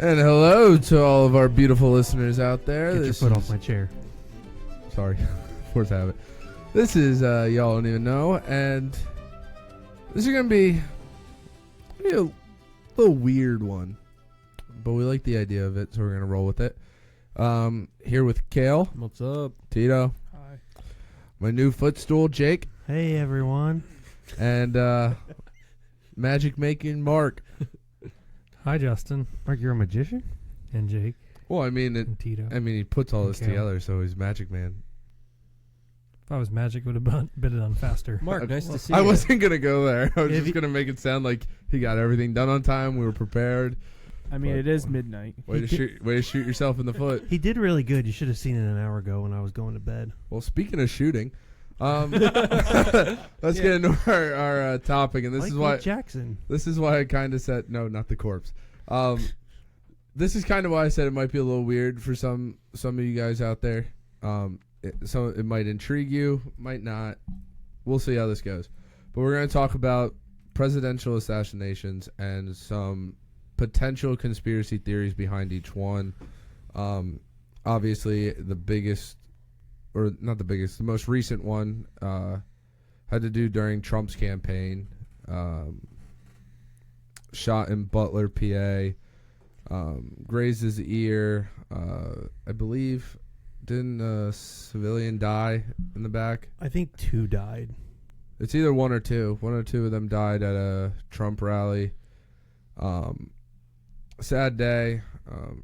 And hello to all of our beautiful listeners out there. Get your foot off my chair. Sorry, force habit. This is Y'all Don't Even Know, and this is going to be a little weird one, but we like the idea of it, so we're going to roll with it. Here with Kale. What's up? Tito. Hi. My new footstool, Jake. Hey, everyone. And magic making Mark. Hi, Justin. Mark, you're a magician? And Jake. Well, I mean, And Tito. he puts all this Kale. together, so he's Magic Man. If I was magic, it would have been done faster. Mark, nice to see you. I wasn't going to go there. I was If just he- going to make it sound like he got everything done on time. We were prepared. I mean, But- it is midnight. Way to shoot yourself in the foot. He did really good. You should have seen it an hour ago when I was going to bed. Well, speaking of shooting, let's get into our topic, and this Like is why Jackson. this is why I kind of said no, not the corpse. This is kind of why I said it might be a little weird for some of you guys out there. It might intrigue you, might not. We'll see how this goes. But we're going to talk about presidential assassinations and some potential conspiracy theories behind each one. Obviously, the biggest, or not the biggest, the most recent one had to do during Trump's campaign. Shot in Butler, PA. Grazed his ear. I believe, didn't a civilian die in the back? I think 2 died. It's either one or two. One or two of them died at a Trump rally. Sad day.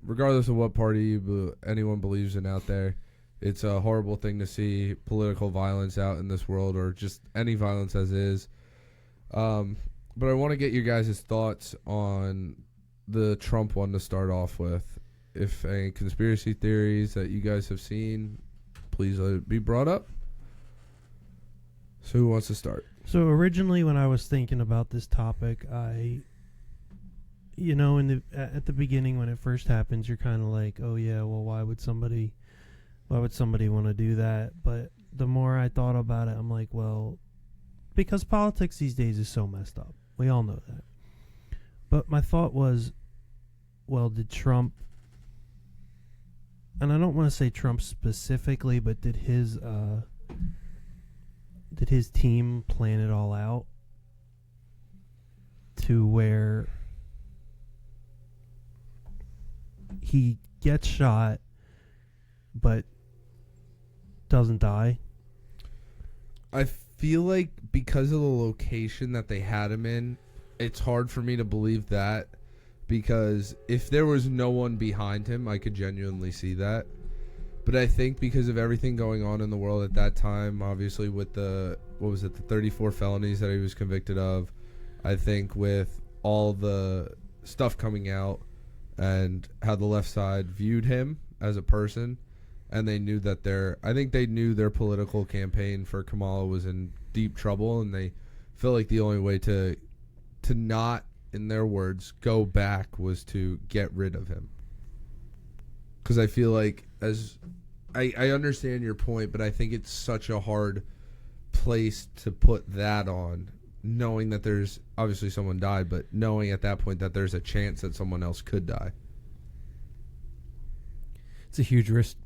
Regardless of what party anyone believes in out there, it's a horrible thing to see political violence out in this world, or just any violence as is. But I want to get your guys' thoughts on the Trump one to start off with. If any conspiracy theories that you guys have seen, please let it be brought up. So who wants to start? So originally when I was thinking about this topic, at the beginning when it first happens, you're kind of like, oh yeah, well why would somebody want to do that? But the more I thought about it, I'm like, well, because politics these days is so messed up. We all know that. But my thought was, well, did Trump, and I don't want to say Trump specifically, but did his team plan it all out to where he gets shot but doesn't die? I feel like because of the location that they had him in, it's hard for me to believe that, because if there was no one behind him, I could genuinely see that. But I think because of everything going on in the world at that time, obviously with the 34 felonies that he was convicted of, I think with all the stuff coming out and how the left side viewed him as a person, and they knew that their political campaign for Kamala was in deep trouble, and they felt like the only way to not, in their words, go back was to get rid of him. Because I feel like, as I understand your point, but I think it's such a hard place to put that on, knowing that there's obviously someone died, but knowing at that point that there's a chance that someone else could die. It's a huge risk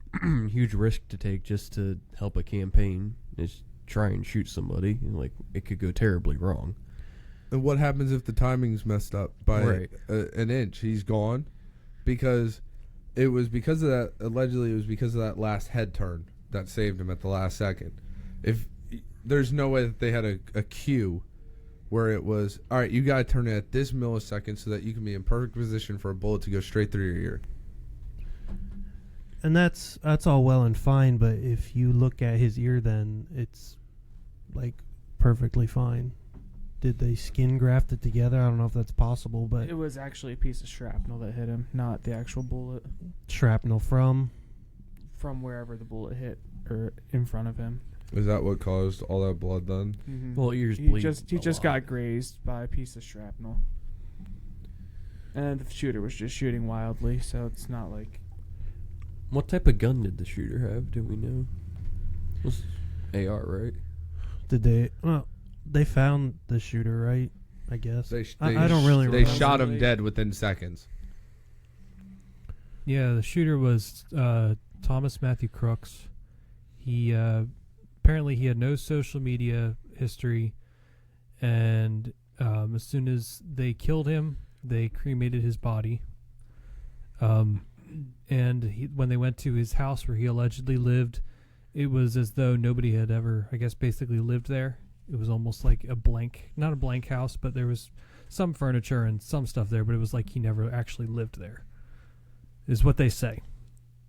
to take just to help a campaign. Is try and shoot somebody, and like it could go terribly wrong. And what happens if the timing's messed up by an inch? He's gone. Because it was because of that, allegedly it was because of that last head turn that saved him at the last second. If there's no way that they had a cue where it was, all right, you got to turn it at this millisecond so that you can be in perfect position for a bullet to go straight through your ear. And that's all well and fine, but if you look at his ear, then it's like perfectly fine. Did they skin graft it together? I don't know if that's possible, but It was actually a piece of shrapnel that hit him, not the actual bullet shrapnel from wherever the bullet hit or in front of him. Is that what caused all that blood then? Mm-hmm. Well, ears He bleed. just got grazed by a piece of shrapnel, and the shooter was just shooting wildly, so it's not like. What type of gun did the shooter have? Do we know? It was AR, right? Did they? Well, they found the shooter, right? I guess. They I don't really They remember. shot him dead within seconds. Yeah, the shooter was Thomas Matthew Crooks. He apparently he had no social media history, and as soon as they killed him, they cremated his body. And when they went to his house where he allegedly lived, it was as though nobody had ever, I guess, basically lived there. It was almost like not a blank house, but there was some furniture and some stuff there, but it was like he never actually lived there, is what they say.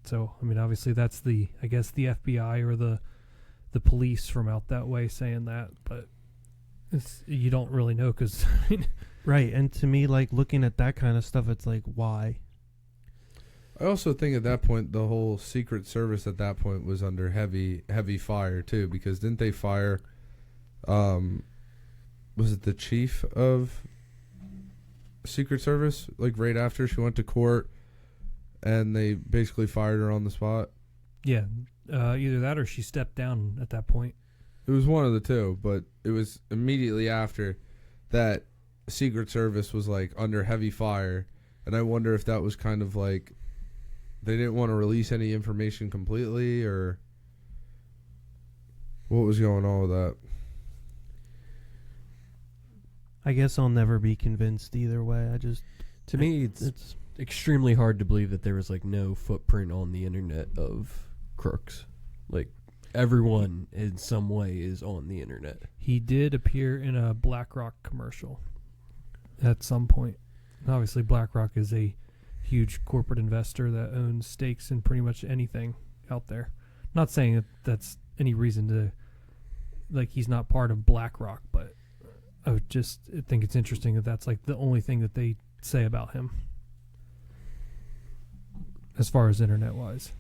So, I mean, obviously that's I guess the FBI or the police from out that way saying that, but you don't really know because, I mean, Right, and to me, like, looking at that kind of stuff, it's like, why? I also think at that point the whole Secret Service at that point was under heavy fire too, because didn't they fire was it the chief of Secret Service like right after she went to court, and they basically fired her on the spot? yeah, either that or she stepped down at that point. It was one of the two, but it was immediately after that Secret Service was like under heavy fire, and I wonder if that was kind of like they didn't want to release any information completely, or what was going on with that. I guess I'll never be convinced either way. To me, it's extremely hard to believe that there was like no footprint on the internet of Crooks. Like everyone in some way is on the internet. He did appear in a BlackRock commercial at some point. Obviously, BlackRock is a huge corporate investor that owns stakes in pretty much anything out there. Not saying that that's any reason to, like, he's not part of BlackRock, but I would just think it's interesting that that's like the only thing that they say about him as far as internet wise.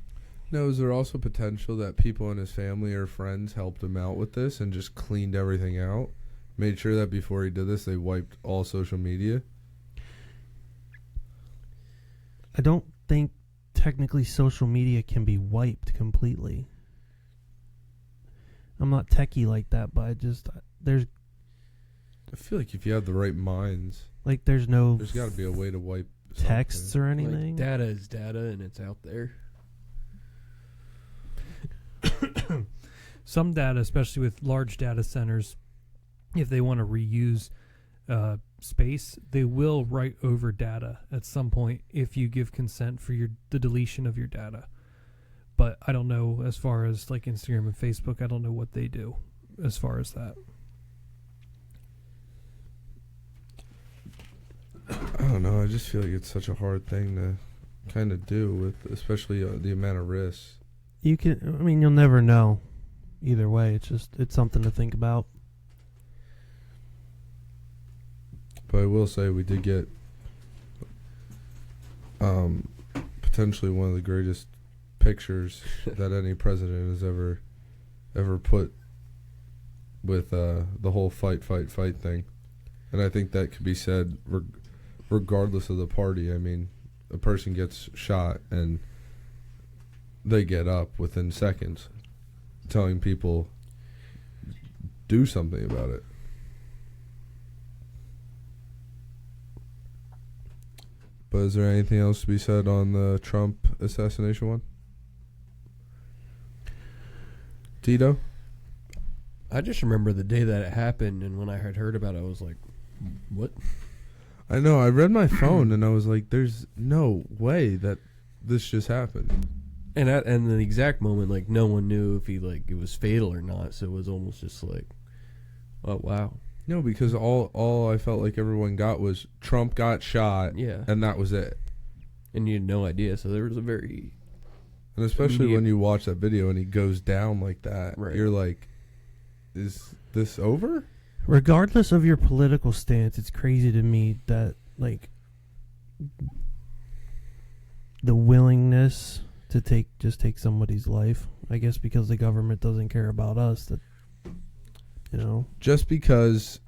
No, is there also potential that people in his family or friends helped him out with this and just cleaned everything out? Made sure that before he did this, they wiped all social media? I don't think technically social media can be wiped completely. I'm not techie like that, but I feel like if you have the right minds, there's no there's got to be a way to wipe texts something. or anything. Like, data is data, and it's out there. Some data, especially with large data centers, if they want to reuse space, they will write over data at some point if you give consent for the deletion of your data. But I don't know, as far as like Instagram and Facebook, I don't know what they do as far as that. I don't know. I just feel like it's such a hard thing to kind of do with, especially the amount of risks. You'll never know either way. It's something to think about. But I will say we did get potentially one of the greatest pictures that any president has ever put with the whole fight thing. And I think that could be said regardless of the party. I mean, a person gets shot and they get up within seconds telling people do something about it. But is there anything else to be said on the Trump assassination one? Tito? I just remember the day that it happened, and when I had heard about it, I was like, what? I know. I read my phone, and I was like, there's no way that this just happened. And the exact moment, like, no one knew if it was fatal or not, so it was almost just like, oh, wow. No, because all I felt like everyone got was Trump got shot, Yeah. and that was it. And you had no idea, so there was a very... And especially when you watch that video and he goes down like that, Right. You're like, is this over? Regardless of your political stance, it's crazy to me that, like, the willingness to take somebody's life, I guess because the government doesn't care about us, that, you know. Just because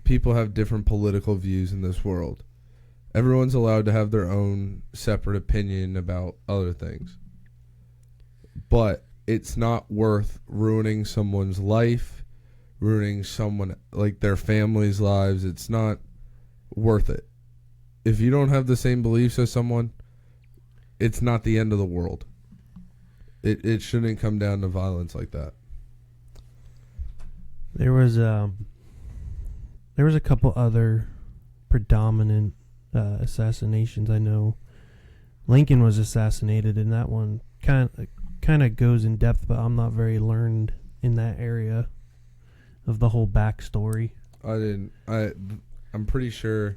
people have different political views in this world, everyone's allowed to have their own separate opinion about other things. But it's not worth ruining someone's life, ruining someone, like, their family's lives. It's not worth it. If you don't have the same beliefs as someone, it's not the end of the world. It shouldn't come down to violence like that. There was a couple other predominant assassinations. I know Lincoln was assassinated, and that one kind of goes in depth, but I'm not very learned in that area of the whole backstory. I'm pretty sure,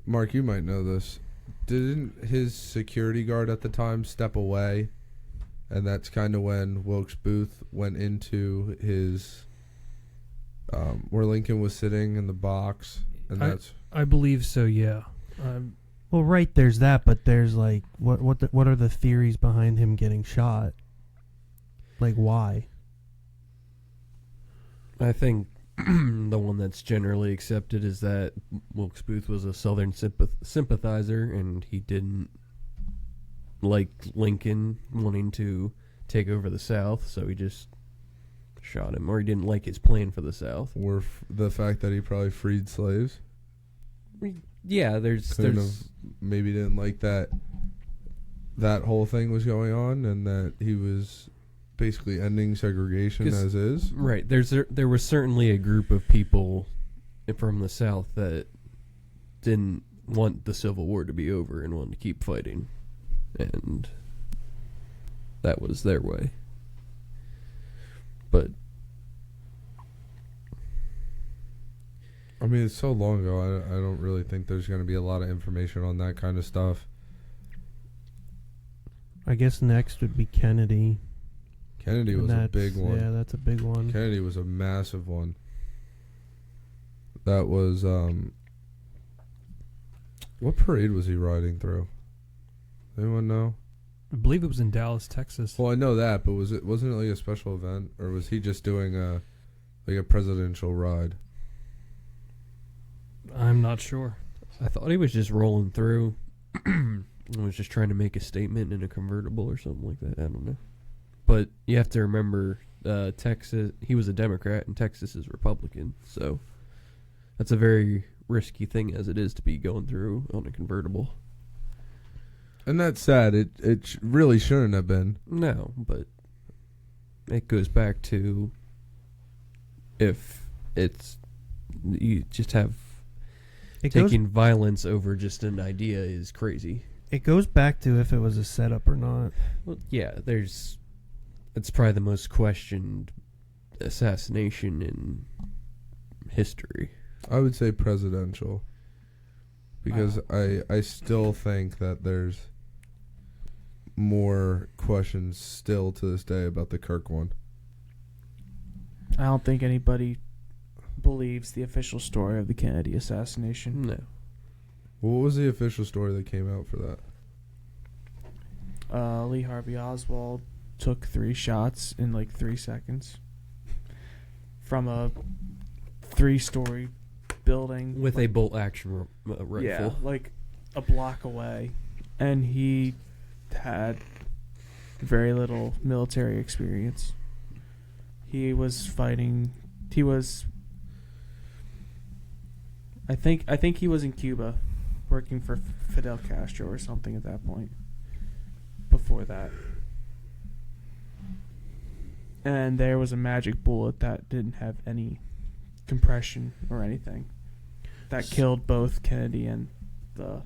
Mark, you might know this. Didn't his security guard at the time step away? And that's kind of when Wilkes Booth went into his, where Lincoln was sitting in the box, and I believe so. Yeah. Well, right, there's that, but there's like what are the theories behind him getting shot? Like, why? I think the one that's generally accepted is that Wilkes Booth was a Southern sympathizer, and he didn't like Lincoln wanting to take over the South, so he just shot him, or he didn't like his plan for the South. Or the fact that he probably freed slaves. Yeah, there's maybe didn't like that whole thing was going on, and that he was basically ending segregation as is. Right. There was certainly a group of people from the South that didn't want the Civil War to be over and wanted to keep fighting, and that was their way. But I mean, it's so long ago. I don't really think there's going to be a lot of information on that kind of stuff. I guess next would be Kennedy. Kennedy was a big one. Yeah, that's a big one. Kennedy was a massive one. That was what parade was he riding through? Anyone know? I believe it was in Dallas, Texas. Well, I know that, but wasn't it like a special event, or was he just doing a presidential ride? I'm not sure. I thought he was just rolling through and was just trying to make a statement in a convertible or something like that. I don't know. But you have to remember, Texas, he was a Democrat and Texas is Republican, so that's a very risky thing as it is to be going through on a convertible. And that's sad. It really shouldn't have been. No, but it goes back to if it's you just have taking violence over just an idea is crazy. It goes back to if it was a setup or not. Well, yeah, it's probably the most questioned assassination in history. I would say presidential, because I still think that there's more questions still to this day about the Kirk one. I don't think anybody believes the official story of the Kennedy assassination. No. What was the official story that came out for that? Lee Harvey Oswald took 3 shots in like 3 seconds from a 3-story building With a bolt action rifle. Yeah, like a block away, and he had very little military experience. He was fighting. He was. I think he was in Cuba, working for Fidel Castro or something at that point. Before that, and there was a magic bullet that didn't have any compression or anything that killed both Kennedy and the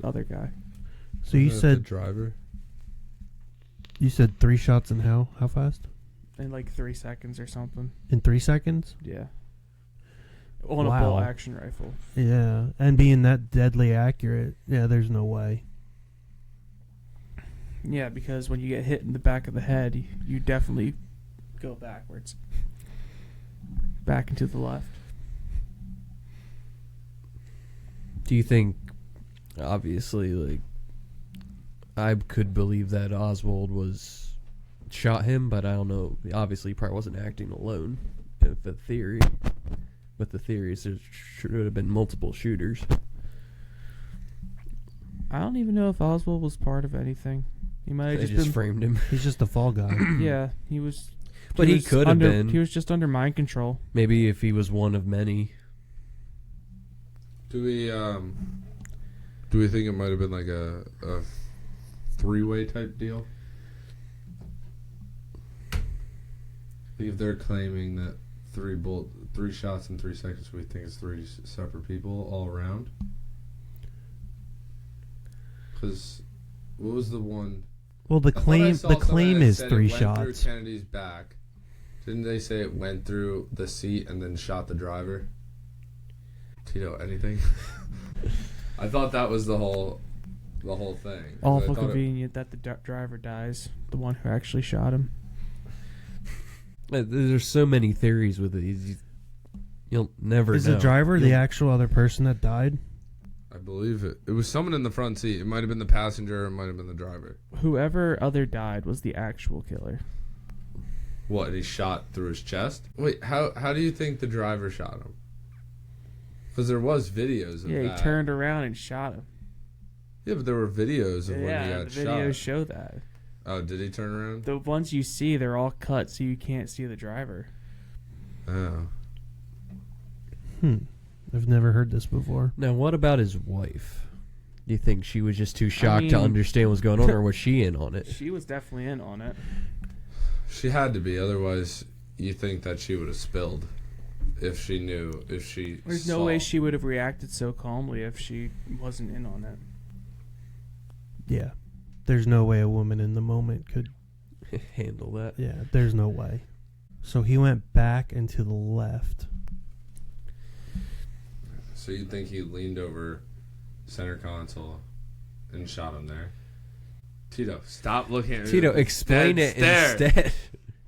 other guy. So you the said driver. You said 3 shots in how fast? In like 3 seconds or something. In 3 seconds? Yeah. On a bolt action rifle. Yeah, and being that deadly accurate, yeah, there's no way. Yeah, because when you get hit in the back of the head, you definitely go backwards. Back and to the left. Do you think, obviously, like, I could believe that Oswald shot him, but I don't know. Obviously, he probably wasn't acting alone. With the theories, there should have been multiple shooters. I don't even know if Oswald was part of anything. He might have They just framed him. He's just a fall guy. Yeah, he was. But he could have been. He was just under mind control. Maybe if he was one of many. Do we think it might have been like a three-way type deal. If they're claiming that three shots in 3 seconds, we think it's three separate people all around. Because what was the one? Well, the claim is 3 shots. Went through Kennedy's back. Didn't they say it went through the seat and then shot the driver? Tito, anything? I thought that was the whole thing. Awful convenient that the driver dies, the one who actually shot him. There's so many theories with it. You'll never know. Is the driver the actual other person that died? I believe it. It was someone in the front seat. It might have been the passenger. It might have been the driver. Whoever other died was the actual killer. What? He shot through his chest? Wait, how do you think the driver shot him? Because there was videos of that. Yeah, he turned around and shot him. Yeah, but there were videos of when he got the shot. videos show that. Oh, did he turn around? The ones you see, they're all cut, so you can't see the driver. Oh. I've never heard this before. Now, what about his wife? Do you think she was just too shocked to mean- understand what's going on, or was she in on it? She was definitely in on it. She had to be, otherwise you think that she would have spilled if she knew, if she There's saw. no way she would have reacted so calmly if she wasn't in on it. Yeah. There's no way a woman in the moment could. Handle that. Yeah, there's no way. So he went back and to the left. So you think he leaned over center console and shot him there? Tito, stop looking at me. Tito, explain Dead it stare.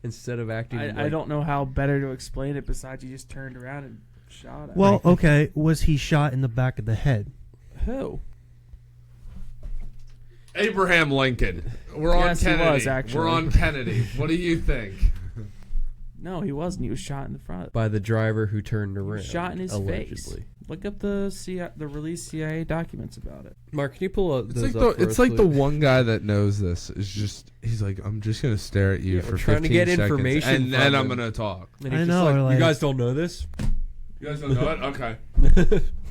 instead of acting. I don't know how better to explain it besides you just turned around and shot at Well, him. okay, was he shot in the back of the head? Who? Abraham Lincoln. We're on Yes, he Kennedy. was, actually. We're on Kennedy. What do you think? No, he wasn't. He was shot in the front. by the driver who turned around. Shot in his allegedly. face. Look up the released CIA documents about it. Mark, can you pull up? It's those like up for it's us, like the please? one guy that knows this is just he's like, I'm just gonna stare at you Yeah, for we're trying to 15 get seconds, information and then from I'm him. gonna talk. And he's I just know, like, like- you guys don't know this. You guys don't know it?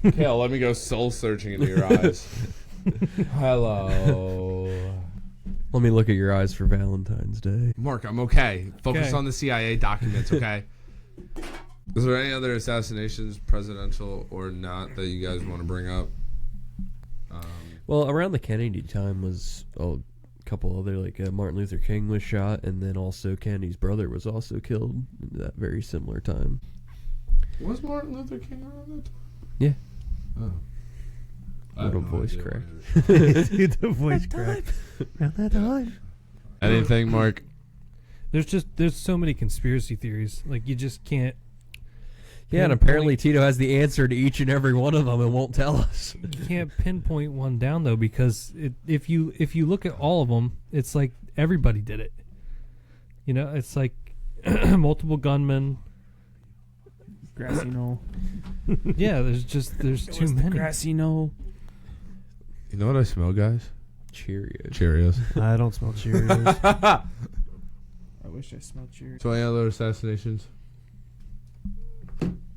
Okay. Kale, let me go soul searching into your eyes. Hello. Let me look at your eyes for Valentine's Day. Mark, I'm okay. Focus Okay. on the CIA documents, okay? Is there any other assassinations, presidential or not, that you guys want to bring up? Well, around the Kennedy time was a couple other, like Martin Luther King was shot, and then also Kennedy's brother was also killed at that very similar time. Was Martin Luther King around that time? Yeah. Oh. I Little have no voice idea crack. what it is. Dude, the voice crack. Around that time. Anything, Mark? There's so many conspiracy theories. Like you just can't. Yeah, and apparently Tito has the answer to each and every one of them and won't tell us. You can't pinpoint one down though, because if you look at all of them, it's like everybody did it. You know, it's like multiple gunmen. Grassy knoll. Yeah, there's too many. Grassy knoll. You know what I smell, guys? Cheerios. Cheerios. I don't smell Cheerios. I wish I smelled cheers. So any other assassinations?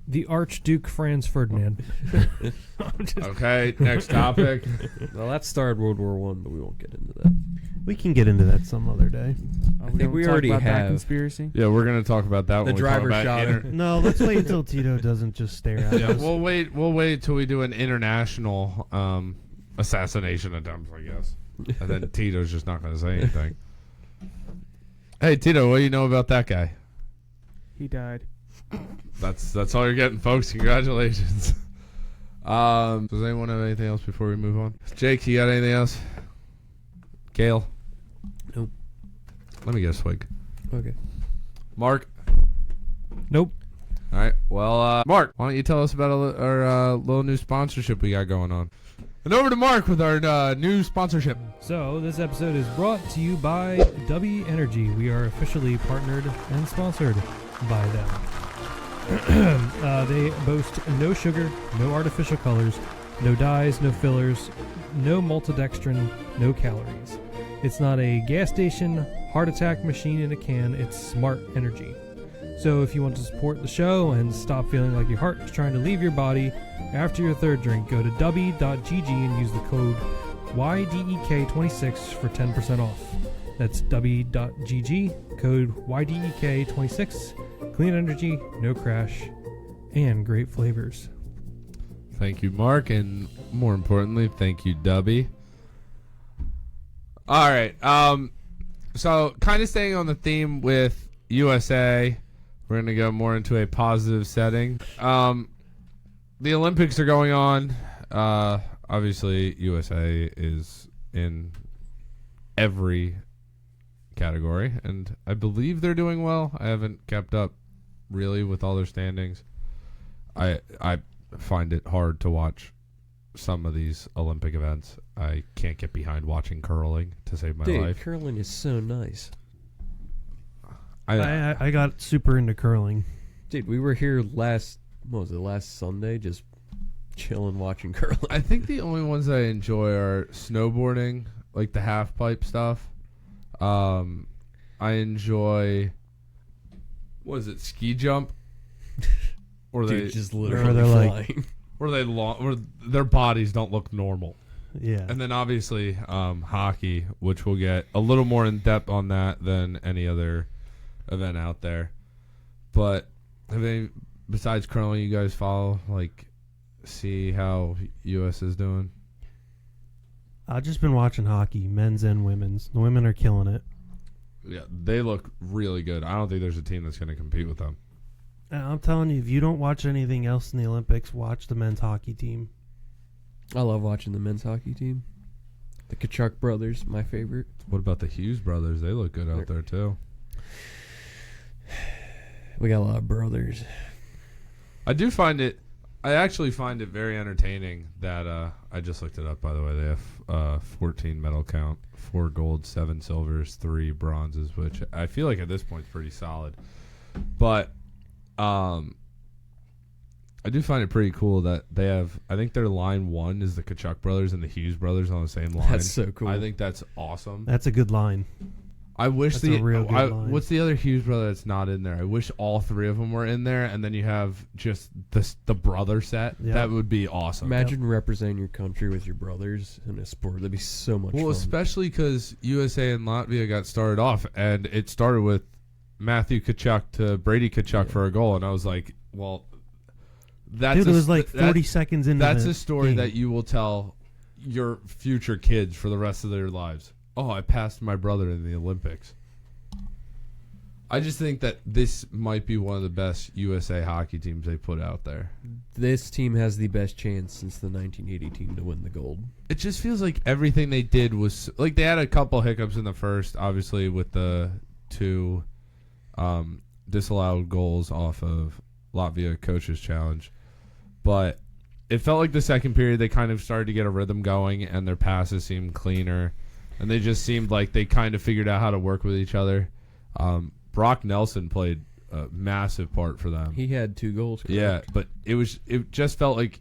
The Archduke Franz Ferdinand. I'm just- Okay, next topic. Well, that started World War One, but we won't get into that. We can get into that some other day. I think we already about that have. conspiracy. Yeah, we're gonna talk about that The when we driver talk about shot him. No, let's wait until Tito doesn't just stare at Yeah, us. we'll wait till we do an international assassination attempt, I guess. And then Tito's just not gonna say anything. Hey Tito, what do you know about that guy? He died. That's all you're getting, folks. Congratulations. Does anyone have anything else before we move on? Jake, you got anything else? Gail? Nope. Let me get a swig. Okay. Mark? Nope. All right. Well, Mark, why don't you tell us about our little new sponsorship we got going on? And over to Mark with our new sponsorship. So this episode is brought to you by W Energy. We are officially partnered and sponsored by them. They boast no sugar, no artificial colors, no dyes, no fillers, no maltodextrin, no calories. It's not a gas station, heart attack machine in a can, it's smart energy. So if you want to support the show and stop feeling like your heart is trying to leave your body after your third drink, go to w.gg and use the code YDEK26 for 10% off. That's w.gg, code YDEK26. Clean energy, no crash, and great flavors. Thank you, Mark, and more importantly, thank you, Dubby. All right. So kind of staying on the theme with USA, we're going to go more into a positive setting. The Olympics are going on. Obviously, USA is in every category, and I believe they're doing well. I haven't kept up really with all their standings. I find it hard to watch some of these Olympic events. I can't get behind watching curling to save my life. Curling is so nice. I got super into curling. Dude, we were here last Sunday, just chilling watching curling. I think the only ones I enjoy are snowboarding, like the half pipe stuff. I enjoy, what is it, ski jump? Or Dude, they just or literally they're like- flying. where their bodies don't look normal. Yeah. And then obviously hockey, which we'll get a little more in depth on that than any other event out there. But besides curling, you guys follow, like, see how US is doing? I've just been watching hockey, men's and women's. The women are killing it. Yeah, they look really good. I don't think there's a team that's going to compete with them. And I'm telling you, if you don't watch anything else in the Olympics, watch the men's hockey team. I love watching the men's hockey team. The Kachuk brothers, my favorite. What about the Hughes brothers? They look good out there too. We got a lot of brothers. I actually find it very entertaining that I just looked it up, by the way. They have 14 medal count, 4 golds, 7 silvers, 3 bronzes, which I feel like at this point is pretty solid. But I do find it pretty cool that they have, I think their line 1 is the Kachuk brothers and the Hughes brothers on the same line. That's so cool. I think that's awesome. That's a good line. I wish That's a real good line. what's the other Hughes brother that's not in there? I wish all 3 of them were in there, and then you have just the brother set. Yep. That would be awesome. Imagine representing your country with your brothers in a sport. That'd be so much fun. Especially because USA and Latvia got started off, and it started with Matthew Kachuk to Brady Kachuk for a goal, and I was like, well, that's Dude, it was like 40 seconds into that's the a story game. that you will tell your future kids for the rest of their lives. Oh, I passed my brother in the Olympics. I just think that this might be one of the best USA hockey teams they put out there. This team has the best chance since the 1980 team to win the gold. It just feels like everything they did was like they had a couple hiccups in the first, obviously with the 2 disallowed goals off of Latvia coach's challenge, but it felt like the second period they kind of started to get a rhythm going, and their passes seemed cleaner, and they just seemed like they kind of figured out how to work with each other. Brock Nelson played a massive part for them. He had 2 goals. Correct? Yeah, but it just felt like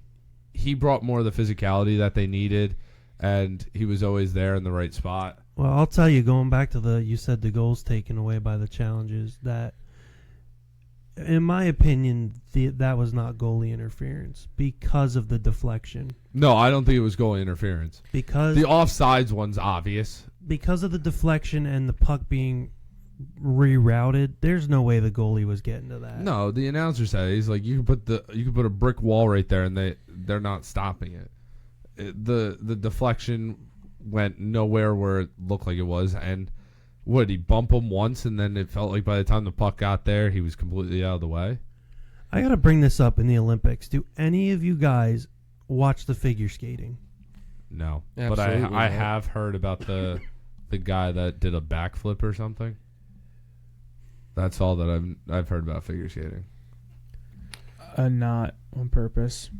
he brought more of the physicality that they needed, and he was always there in the right spot. Well, I'll tell you, going back to you said the goals taken away by the challenges, that, in my opinion, that was not goalie interference because of the deflection. No, I don't think it was goal interference. Because The offsides one's obvious. because of the deflection and the puck being rerouted, there's no way the goalie was getting to that. No, the announcer said he's like you could put a brick wall right there and they're not stopping it. The deflection went nowhere where it looked like it was, and what, he bump him once and then it felt like by the time the puck got there he was completely out of the way. I gotta bring this up in the Olympics. Do any of you guys watch the figure skating? No, Absolutely but I not. have heard about the guy that did a backflip or something. That's all that I've heard about figure skating. Not on purpose.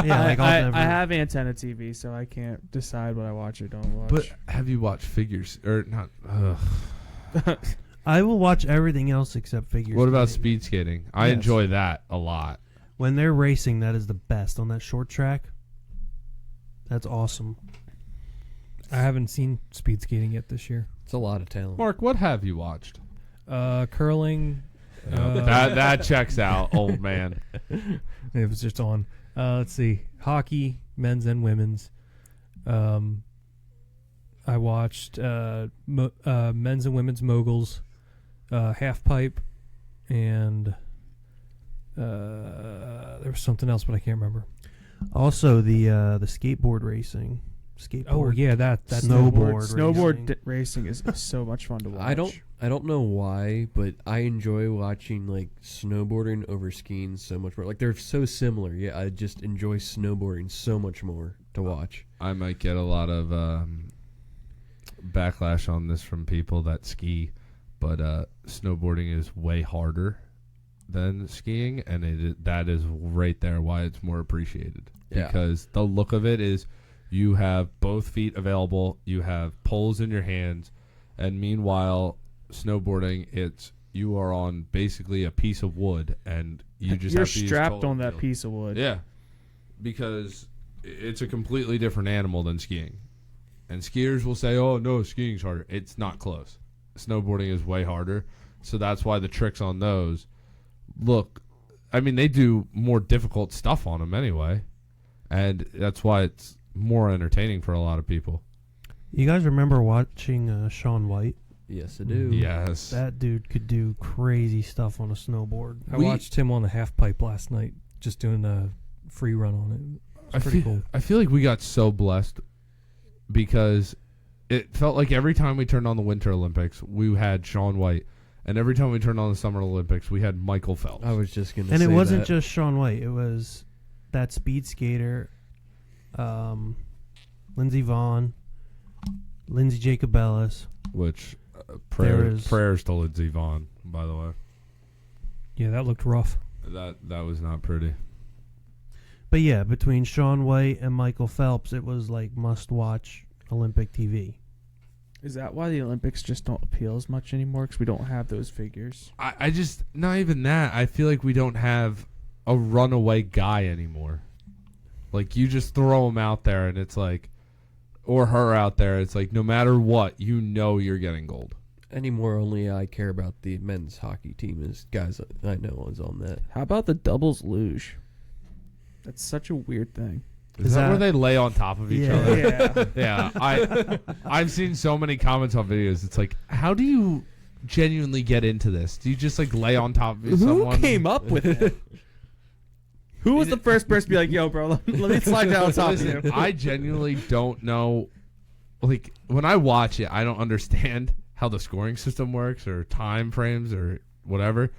Yeah, like I I'll never. have antenna TV, so I can't decide what I watch or don't watch. But have you watched figures or not? I will watch everything else except figure. What about skating. speed skating? I Yes. enjoy that a lot. When they're racing, that is the best on that short track. That's awesome. I haven't seen speed skating yet this year. It's a lot of talent. Mark, what have you watched? Curling. That checks out, old man. It was just on. Let's see. Hockey, men's and women's. I watched men's and women's moguls, half pipe, and there was something else, but I can't remember. Also, the skateboard racing. Oh yeah, that's snowboard racing is so much fun to watch. I don't know why, but I enjoy watching like snowboarding over skiing so much more. Like they're so similar. Yeah, I just enjoy snowboarding so much more to watch. I might get a lot of backlash on this from people that ski, but snowboarding is way harder than skiing, and that is right there why it's more appreciated. Yeah. Because the look of it is you have both feet available, you have poles in your hands, and meanwhile snowboarding, it's you are on basically a piece of wood, and you're strapped on that piece of wood. Yeah, because it's a completely different animal than skiing. And skiers will say, "Oh no, skiing's harder." It's not close. Snowboarding is way harder, so that's why the tricks on those look. I mean, they do more difficult stuff on them anyway, and that's why it's more entertaining for a lot of people. You guys remember watching Shaun White? Yes, I do. Yes. That dude could do crazy stuff on a snowboard. I watched him on the half pipe last night, just doing a free run on it. It's pretty cool. I feel like we got so blessed because it felt like every time we turned on the Winter Olympics, we had Shaun White. And every time we turned on the Summer Olympics, we had Michael Phelps. I was just going to say and it wasn't that. just Shaun White. It was that speed skater, Lindsey Vonn, Lindsey Jacobellis. Which, prayers to Lindsey Vonn, by the way. Yeah, that looked rough. That was not pretty. But yeah, between Shaun White and Michael Phelps, it was like must-watch Olympic TV. Is that why the Olympics just don't appeal as much anymore? Because we don't have those figures. I just, not even that. I feel like we don't have a runaway guy anymore. Like, you just throw him out there and it's like, or her out there, it's like, no matter what, you know you're getting gold. Anymore, only I care about the men's hockey team as guys I know is on that. How about the doubles luge? That's such a weird thing. Is that where they lay on top of each other? Yeah. Yeah, I've seen so many comments on videos. It's like, how do you genuinely get into this? Do you just like lay on top of someone? Who came up with it? Who was the first person to be like, "Yo, bro, let me slide down on top of you"? I genuinely don't know. Like, when I watch it, I don't understand how the scoring system works or time frames or whatever.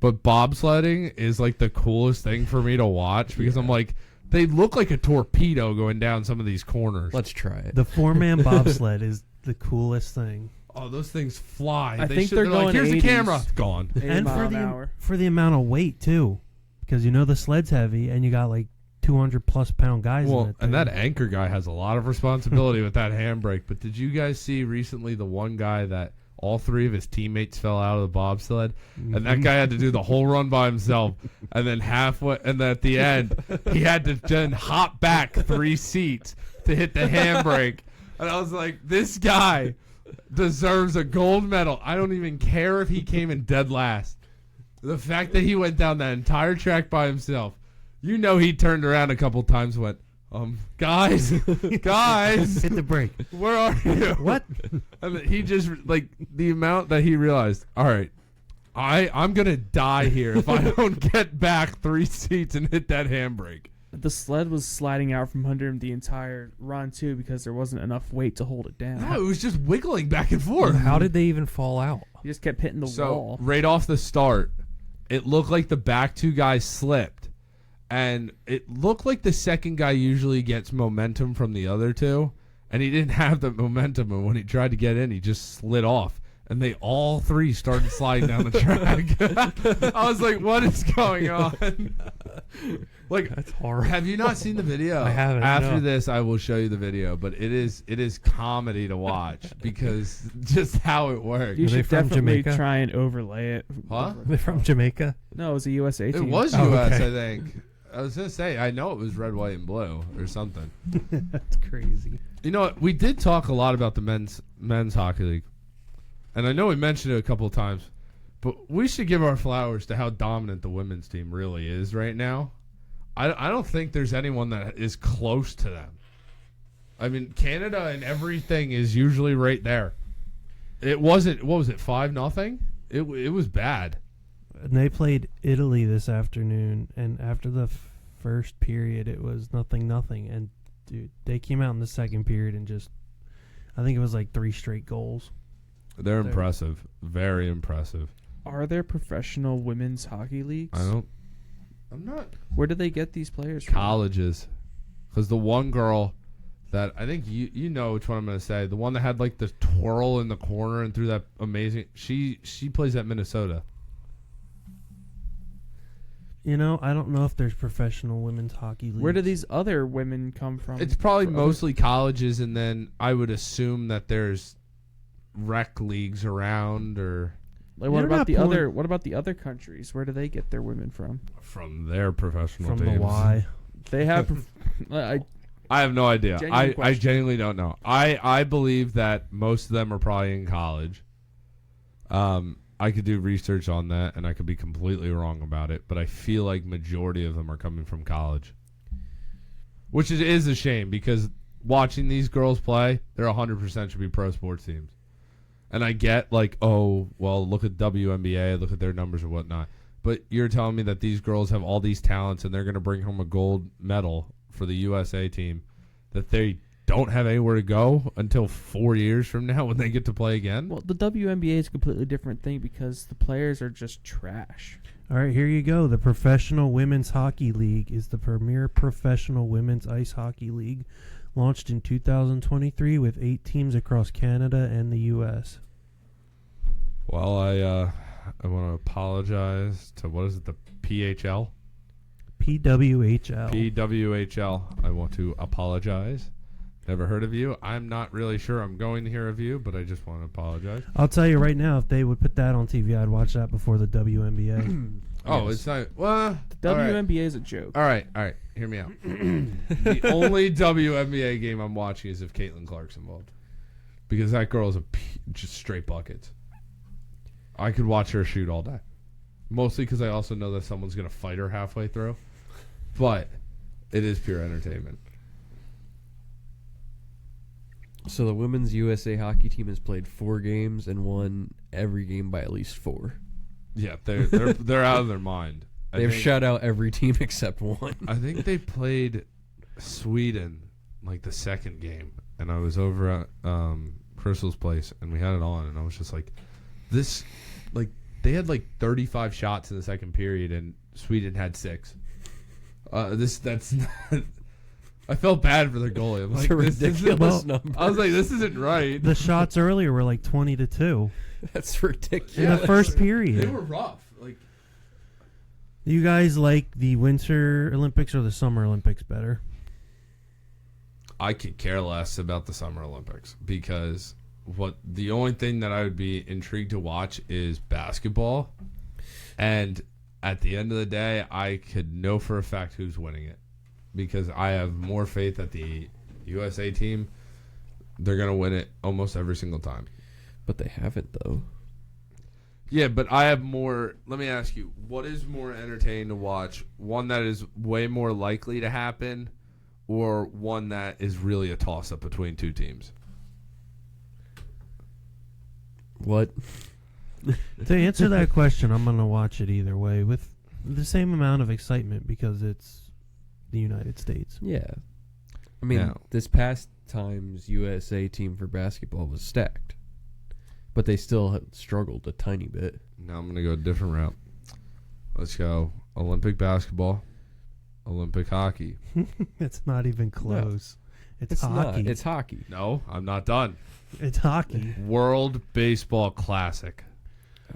But bobsledding is like the coolest thing for me to watch because I'm like, they look like a torpedo going down some of these corners. Let's try it. The 4-man bobsled is the coolest thing. Oh, those things fly. I think they're like, going here's 80s. the camera. Gone. 80 And mile an hour. for the amount of weight too, because you know the sled's heavy and you got like 200+ pound guys in Well, it. and that anchor guy has a lot of responsibility with that handbrake. But did you guys see recently the one guy that all three of his teammates fell out of the bobsled, and that guy had to do the whole run by himself, and then halfway, and then at the end, he had to then hop back 3 seats to hit the handbrake. And I was like, this guy deserves a gold medal. I don't even care if he came in dead last. The fact that he went down that entire track by himself, you know, he turned around a couple times and went, guys, hit the brake. where are you? What? And he just, like, the amount that he realized, all right, I'm going to die here if I don't get back 3 seats and hit that handbrake. The sled was sliding out from under him the entire run, too, because there wasn't enough weight to hold it down. No, it was just wiggling back and forth. How did they even fall out? He just kept hitting the wall. Right off the start, it looked like the back 2 guys slipped. And it looked like the second guy usually gets momentum from the other 2. And he didn't have the momentum. And when he tried to get in, he just slid off. And they all 3 started sliding down the track. I was like, what is going on? Like, That's horrible. have you not seen the video? I haven't, After no. this, I will show you the video. But it is comedy to watch because just how it works. You Are they should from definitely Jamaica? try and overlay it. Huh? Are they from Jamaica? No, it was a USA It team. was Oh, U.S., okay. I think. I was going to say, I know it was red, white, and blue or something. That's crazy. You know what? We did talk a lot about the men's hockey league. And I know we mentioned it a couple of times. But we should give our flowers to how dominant the women's team really is right now. I don't think there's anyone that is close to them. I mean, Canada and everything is usually right there. It wasn't. What was it? 5-0. It was bad. And they played Italy this afternoon, and after the first period, it was 0-0. And dude, they came out in the second period and just, I think it was like 3 straight goals. They're impressive. Very impressive. Are there professional women's hockey leagues? I'm not. Where do they get these players from? Colleges. Because the one girl that I think you know which one I'm going to say, the one that had like the twirl in the corner and threw that amazing, she plays at Minnesota. You know, I don't know if there's professional women's hockey leagues. Where do these other women come from? It's probably For mostly colleges, and then I would assume that there's rec leagues around or Like, what You're about not the pulling- other? What about the other countries? Where do they get their women from? from their professional from teams. the Y? They have. I have no idea. Genuine I question. genuinely don't know. I believe that most of them are probably in college. I could do research on that, and I could be completely wrong about it, but I feel like majority of them are coming from college. Which is a shame, because watching these girls play, they're 100% should be pro sports teams. And I get, like, oh, well, look at WNBA, look at their numbers or whatnot. But you're telling me that these girls have all these talents and they're going to bring home a gold medal for the USA team, that they don't have anywhere to go until 4 years from now when they get to play again? Well, the WNBA is a completely different thing because the players are just trash. All right, here you go. The Professional Women's Hockey League is the premier professional women's ice hockey league, launched in 2023 with 8 teams across Canada and the U.S. Well, I want to apologize to, what is it, the PHL? PWHL. PWHL. I want to apologize. Never heard of you. I'm not really sure I'm going to hear of you, but I just want to apologize. I'll tell you right now, if they would put that on TV, I'd watch that before the WNBA. Oh, Yes. it's not. Well, The all right. WNBA is a joke. All right. Hear me out. The only WNBA game I'm watching is if Caitlin Clark's involved, because that girl is just straight buckets. I could watch her shoot all day, mostly because I also know that someone's gonna fight her halfway through. But it is pure entertainment. So the women's USA hockey team has played 4 games and won every game by at least 4. Yeah, they're out of their mind. They've shut out every team except one. I think they played Sweden like the second game, and I was over at Crystal's place, and we had it on, and I was just like, this, like, they had like 35 shots in the second period, and Sweden had 6. That's not. I felt bad for their goalie. I'm It's like, a this isn't- ridiculous number. I was like, this isn't right. The shots earlier were like 20-2 That's ridiculous. in the first They period. were rough. Like, You guys like the Winter Olympics or the Summer Olympics better? I could care less about the Summer Olympics, because the only thing that I would be intrigued to watch is basketball, and at the end of the day, I could know for a fact who's winning it, because I have more faith that the USA team, they're gonna win it almost every single time. But they haven't, though. Yeah, but I have more. Let me ask you, what is more entertaining to watch? One that is way more likely to happen, or one that is really a toss-up between two teams? What? To answer that question, I'm going to watch it either way with the same amount of excitement because it's the United States. Yeah. I mean, Now- this past time's USA team for basketball was stacked. But they still had struggled a tiny bit. Now I'm going to go a different route. Let's go Olympic basketball, Olympic hockey. It's not even close. It's hockey. Not. It's hockey. No, I'm not done. It's hockey. World Baseball Classic.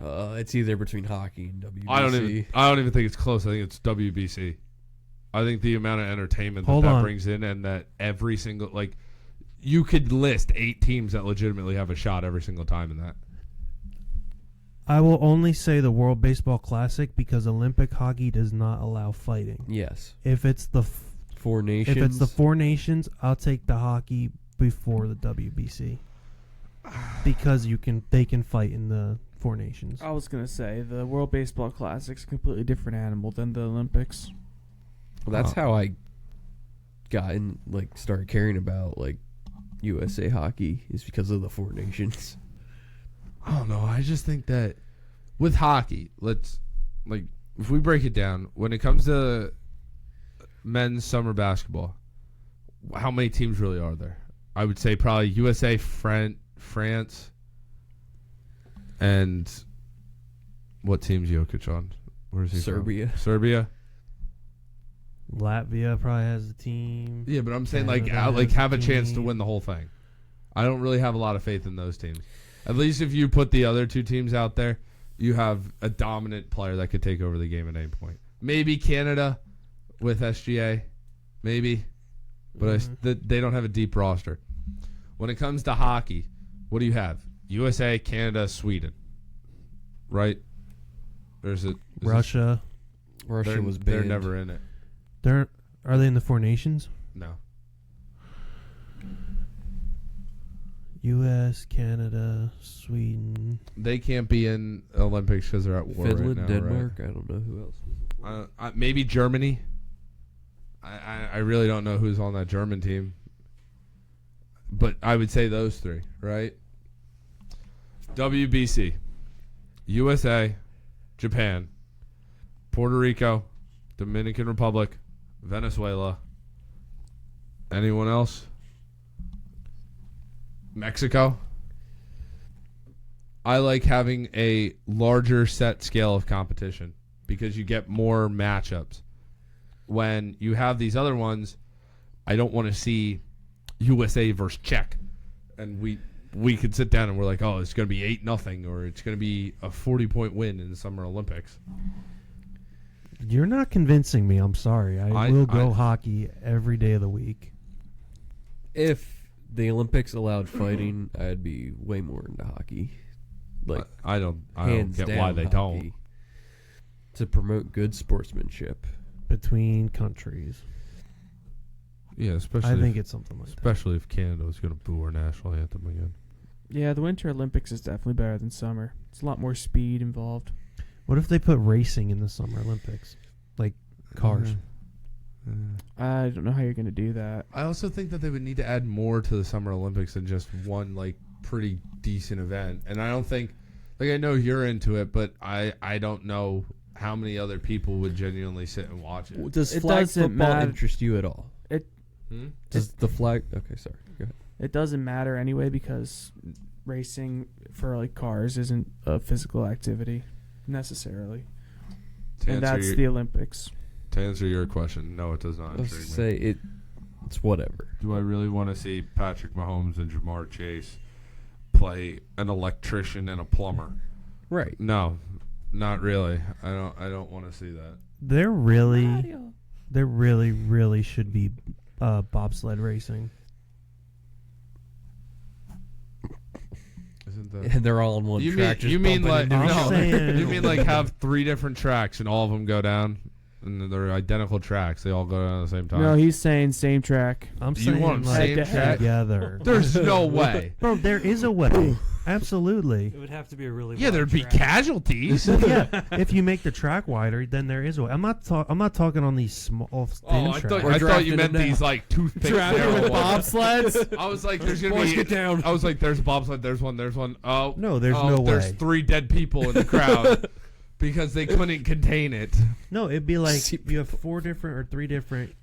It's either between hockey and WBC. I don't even think it's close. I think it's WBC. I think the amount of entertainment Hold that on. brings in, and that every single, like, you could list 8 teams that legitimately have a shot every single time in that. I will only say the World Baseball Classic because Olympic hockey does not allow fighting. Yes. If it's the 4 nations. if it's the 4 nations, I'll take the hockey before the WBC because they can fight in the 4 nations. I was gonna say the World Baseball Classic's a completely different animal than the Olympics. Well, that's how I got in, started caring about, USA Hockey is because of the Four Nations. I don't know. I just think that with hockey, if we break it down, when it comes to men's summer basketball, how many teams really are there? I would say probably USA, France, and what team's Jokic on? Where's he Serbia. from? Serbia. Latvia probably has a team. Yeah, but I'm saying Canada have a has a chance to team. win the whole thing. I don't really have a lot of faith in those teams. At least if you put the other two teams out there, you have a dominant player that could take over the game at any point. Maybe Canada with SGA, maybe, but they don't have a deep roster. When it comes to hockey, what do you have? USA, Canada, Sweden, right? Russia. Russia was banned. They're never in it. Are they in the Four Nations? No. U.S., Canada, Sweden. They can't be in Olympics because they're at war Finland, right now, Denmark. I don't know who else. Maybe Germany. I really don't know who's on that German team. But I would say those three, right? WBC, USA, Japan, Puerto Rico, Dominican Republic, Venezuela. Anyone else? Mexico. I like having a larger set scale of competition because you get more matchups. When you have these other ones, I don't want to see USA versus Czech, and we could sit down and we're like, oh, it's going to be 8-0, or it's going to be a 40-point win in the Summer Olympics. You're not convincing me. I'm sorry. I will go hockey every day of the week. If the Olympics allowed fighting, I'd be way more into hockey. Like I don't hands get down why they hockey. don't. To promote good sportsmanship. Between countries. Yeah, especially I think it's something like that. especially if Canada was going to boo our national anthem again. Yeah, the Winter Olympics is definitely better than summer. It's a lot more speed involved. What if they put racing in the Summer Olympics? Like cars. I don't know how you're going to do that. I also think that they would need to add more to the Summer Olympics than just one pretty decent event. And I don't think, I know you're into it, but I don't know how many other people would genuinely sit and watch it. Does It flag doesn't football matter. interest you at all? Does the flag? Okay, sorry. Go ahead. It doesn't matter anyway because racing for cars isn't a physical activity necessarily. And that's the Olympics. To answer your question, no, it does not. Let's intrigue me. say it's whatever. Do I really want to see Patrick Mahomes and Jamar Chase play an electrician and a plumber? Right. No, not really. I don't want to see that. There really should be bobsled racing. Isn't that? And they're all on one track. You mean like I'm no? saying- You mean like have 3 different tracks and all of them go down, and they're identical tracks. They all go down at the same time. No, he's saying same track. I'm You saying want like same track? together. There's no way. Bro, there is a way. Absolutely. It would have to be a really Yeah, wide there'd be track. casualties. Well, yeah, if you make the track wider, then there is a way. I'm not talking on these small thin Oh, I tracks. thought you meant these toothpick narrow ones. bobsleds. I was like, there's gonna Boys, be. get down. I was like, there's a bobsled. There's one. Oh No, there's oh, no There's way. 3 dead people in the crowd because they couldn't contain it. No, it'd be like you have 4 different or 3 different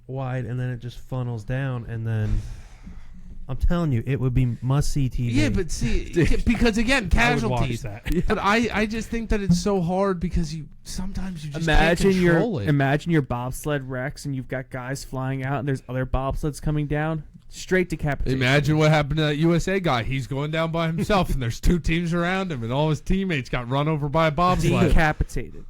wide, and then it just funnels down, and then I'm telling you, it would be must-see TV. Yeah, but see, because again, I would watch casualties. that. But I just think that it's so hard because sometimes you just Imagine can't control it. imagine your bobsled wrecks and you've got guys flying out and there's other bobsleds coming down. Straight decapitation. Imagine what happened to that USA guy. He's going down by himself, and there's 2 teams around him, and all his teammates got run over by a bobsled. Decapitated.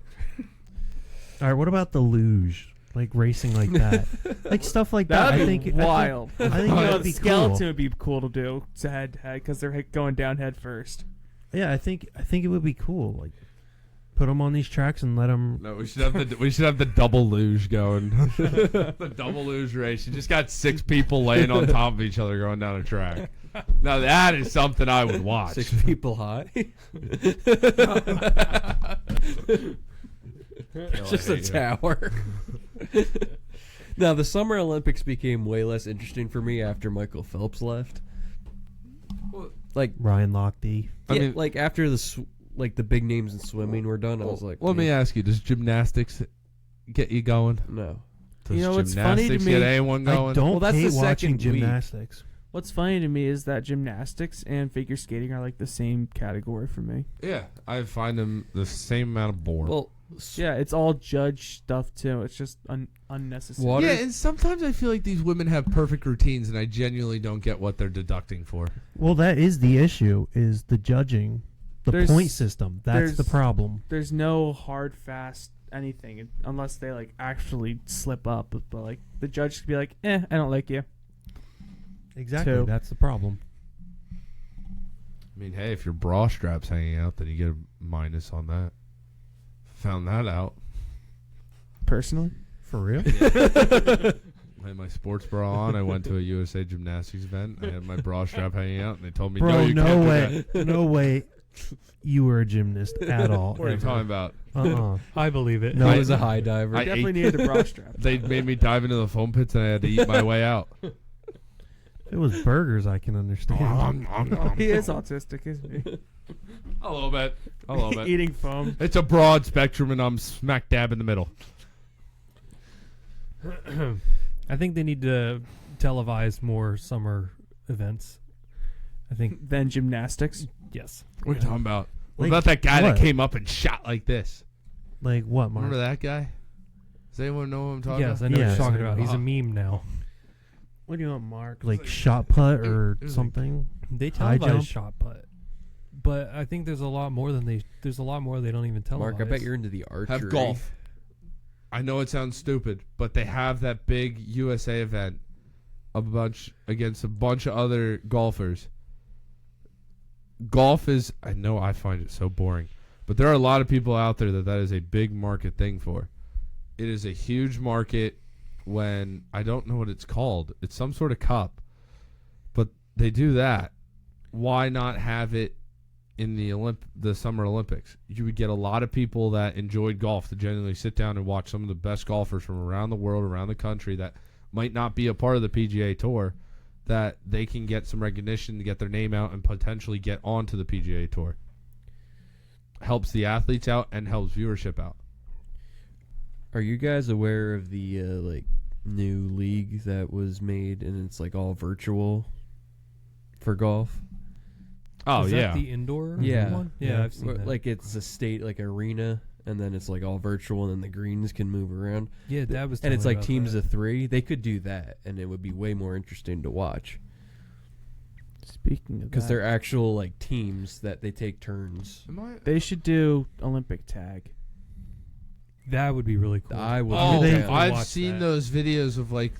All right, what about the luge? Like racing like that, like stuff like that. That'd I be think wild. I think No, that'd the be skeleton cool. would be cool to do to head to head because they're going down head first. Yeah, I think it would be cool. Like, put them on these tracks and let them. No, we should have the double luge going. The double luge race. You just got 6 people laying on top of each other going down a track. Now that is something I would watch. 6 people high. Just a tower. Now, the Summer Olympics became way less interesting for me after Michael Phelps left. Like, Ryan Lochte. I mean, like after the big names in swimming were done, I was like, let me ask you: does gymnastics get you going? no. Does You know, what's funny to gymnastics me- get anyone I going? don't Well, that's hate the watching second week. gymnastics. What's funny to me is that gymnastics and figure skating are like the same category for me. Yeah, I find them the same amount of bored. Well, Yeah, it's all judge stuff too. It's just unnecessary. Water- yeah, and sometimes I feel like these women have perfect routines, and I genuinely don't get what they're deducting for. Well, that is the issue, is the judging, the There's- point system. That's the there's- problem. There's no hard, fast anything unless they like actually slip up. But like the judge could be like, I don't like you. Exactly. Two. That's the problem. I mean, hey, if your bra strap's hanging out, then you get a minus on that. Found that out. Personally, For real? I had my sports bra on. I went to a USA Gymnastics event. I had my bra strap hanging out, and they told me, Bro, "No, you no can't do way. that." No way you were a gymnast at all. What are you ever. talking about? Uh-uh. I believe it. No, I was a high diver. I definitely ate- needed the bra strap. They made me dive into the foam pits, and I had to eat my way out. If it was burgers, I can understand. He is autistic, isn't he? A little bit. A little bit. Eating foam. It's a broad spectrum, and I'm smack dab in the middle. I think they need to televise more summer events. I think Then gymnastics. yes. What are you talking about? What Like, about that guy what? that came up and shot like this? Like what, Mark? Remember that guy? Does anyone know what I'm talking Yes, I about? know what Yes. you're talking about. He's a Uh-huh. meme now. What do you want, Mark? Like shot put or it was like- something? They High televise jump? shot put, but I think there's a lot more than they. There's a lot more they don't even televise. Mark, I bet you're into the archery. Have golf. I know it sounds stupid, but they have that big USA event against a bunch of other golfers. Golf is, I know I find it so boring, but there are a lot of people out there that is a big market thing for. It is a huge market when, I don't know what it's called. It's some sort of cup, but they do that. Why not have it in the Summer Olympics? You would get a lot of people that enjoyed golf to genuinely sit down and watch some of the best golfers from around the world, around the country that might not be a part of the PGA Tour, that they can get some recognition to get their name out and potentially get onto the PGA Tour. Helps the athletes out and helps viewership out. Are you guys aware of the new league that was made and it's like all virtual for golf? Oh, Is yeah. that the indoor Yeah. one? Yeah, I've seen Where, that. like it's a state like arena, and then it's like all virtual, and then the greens can move around. Yeah, Dad was. And it's telling like me teams about of 3. They could do that, and it would be way more interesting to watch Speaking of because that, they're actual like teams that they take turns. they should do Olympic tag. that. That would be really cool. I would. Oh, definitely I've watch seen that. those videos of like,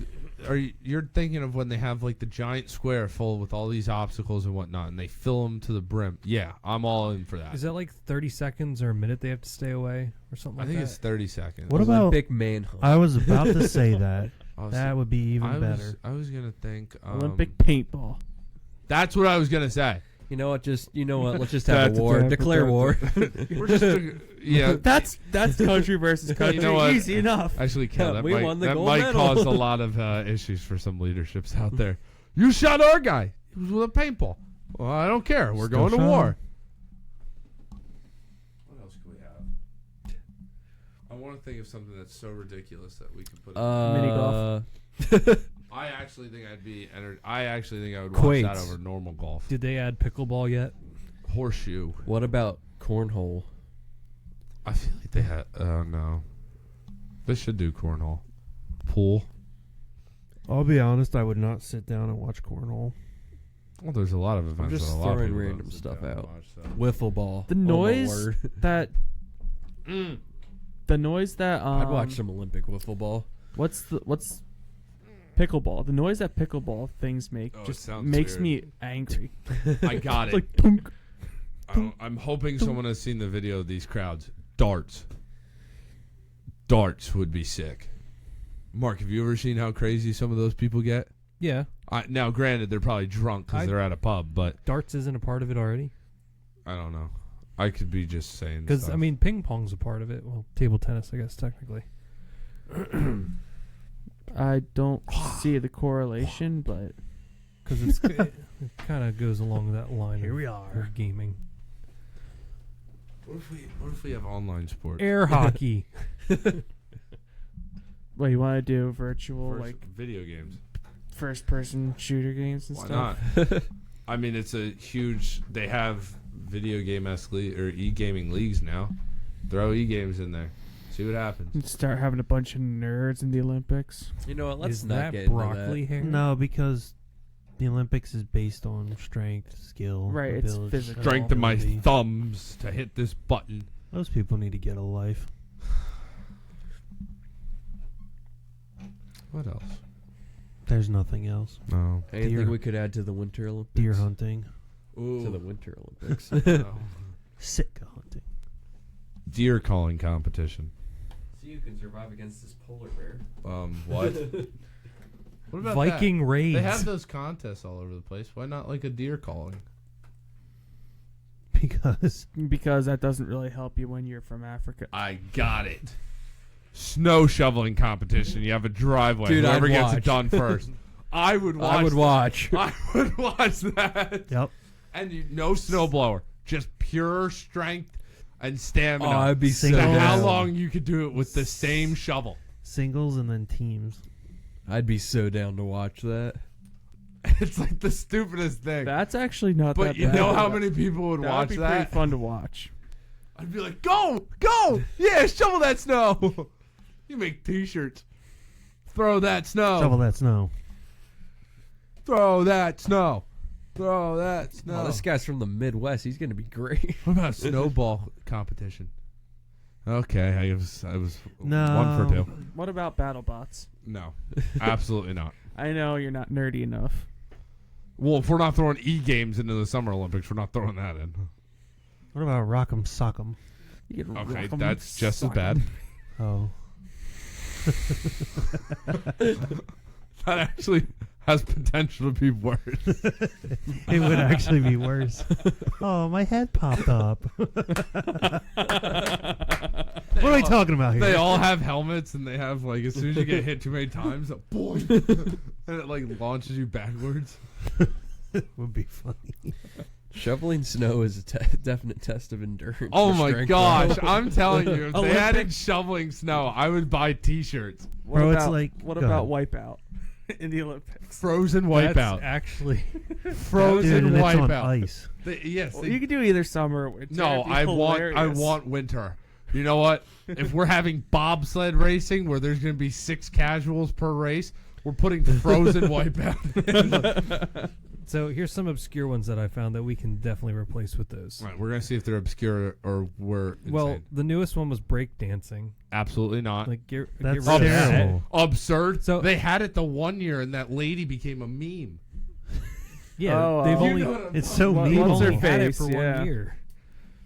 you're thinking of when they have like the giant square full with all these obstacles and whatnot, and they fill them to the brim. Yeah, I'm all in for that. Is that like 30 seconds or a minute they have to stay away or something I like think that? it's 30 seconds. What about? Olympic manhunt? I was about to say that. I was, That would be even better. I was gonna think Olympic paintball. That's what I was gonna say. You know what? Let's just have a war. Declare war. We're just yeah. That's country versus country. You know what? Easy enough. Actually, Kel, that We might, won the that gold might medal. cause a lot of issues for some leaderships out there. You shot our guy. He was with a paintball. Well, I don't care. We're Still going to shot war. him. What else can we have? I want to think of something that's so ridiculous that we can put. Mini golf. I actually think I would watch that Quates. over normal golf. Did they add pickleball yet? Horseshoe. What about cornhole? I feel like they had. No. They should do cornhole. Pool. I'll be honest. I would not sit down and watch cornhole. Well, there's a lot of events. just that a lot of throwing people random don't sit stuff down and out. watch, so. Wiffle ball. The Oh, my noise word. that the noise that I'd watch some Olympic wiffle ball. What's pickleball? The noise that pickleball things make Oh, it just sounds makes weird. me angry. I got It's it. like tunk. I'm hoping someone has seen the video of these crowds. Darts. Darts would be sick. Mark, have you ever seen how crazy some of those people get? Yeah. Now, granted, they're probably drunk because they're at a pub, but Darts isn't a part of it already. I don't know. I could be just saying Because, stuff. I mean, ping pong's a part of it. Well, table tennis, I guess, technically. I don't see the correlation, but Because it kind of goes along that line. Here of, we are. of gaming. What if we have online sports? Air hockey. what you want to do? Virtual First, video games. first-person shooter games and Why stuff. not? I mean, it's a huge. They have video game-esque or e-gaming leagues now. Throw e-games in there. See what happens. And start having a bunch of nerds in the Olympics. You know what? Let's Is not that get into broccoli that. hair? No, because the Olympics is based on strength, skill, Right, it's ability, physical. Strength in my ability. thumbs to hit this button. Those people need to get a life. What else? There's nothing else. No. Anything Deer. we could add to the Winter Olympics? Deer hunting, To the Winter Olympics. No. Sitka hunting. Deer calling competition. See, you can survive against this polar bear. What? What about Viking that? raids. They have those contests all over the place. Why not like a deer calling? Because that doesn't really help you when you're from Africa. I got it. Snow shoveling competition. You have a driveway. Dude, Whoever I'd gets watch. it done first. I would watch. I would watch. I would watch that. Yep. And no snowblower. Just pure strength and stamina. Oh, I'd be so Single and how down. long you could do it with the same shovel. Singles and then teams. I'd be so down to watch that. It's like the stupidest thing. That's actually not that But you bad. know how many people would that watch would be that? pretty fun to watch. I'd be like, go! Yeah, shovel that snow! You make t-shirts. Throw that snow. Shovel that snow. Throw that snow. Throw that snow. Oh, this guy's from the Midwest. He's gonna be great. What about snowball competition? Okay, I was No. 1 for 2. What about BattleBots? No, absolutely not. I know you're not nerdy enough. Well, if we're not throwing e-games into the Summer Olympics, we're not throwing that in. What about Rock'em Sock'em? You can Okay, rock 'em, that's just as sock bad. 'em. Oh. That actually has potential to be worse. It would actually be worse. Oh, my head popped up. What are we talking about here? They all have helmets, and they have like as soon as you get hit too many times, boing, and it like launches you backwards. would be funny. Shoveling snow is a definite test of endurance. Oh for my strength, gosh! bro. I'm telling you, if they Olympic- added shoveling snow, I would buy T-shirts. What Bro, about, it's like- what go about Wipeout in the Olympics? Frozen That's wipeout. actually Frozen Dude, and it's on wipeout. ice. Yes. Well, they- you could do either summer or winter. no, It'd be I hilarious. want winter. You know what? If we're having bobsled racing where there's going to be 6 casuals per race, we're putting frozen wipeout. so. Here's some obscure ones that I found that we can definitely replace with those. Right, we're going to see if they're obscure or we're insane. Well, the newest one was breakdancing. Absolutely not. Like get That's rid of that. terrible. Absurd. So- they had it the one year, and that lady became a meme. Yeah, Oh, they've you only know what I'm It's talking so about. they've mean. What's her only had it face? for Yeah. 1 year.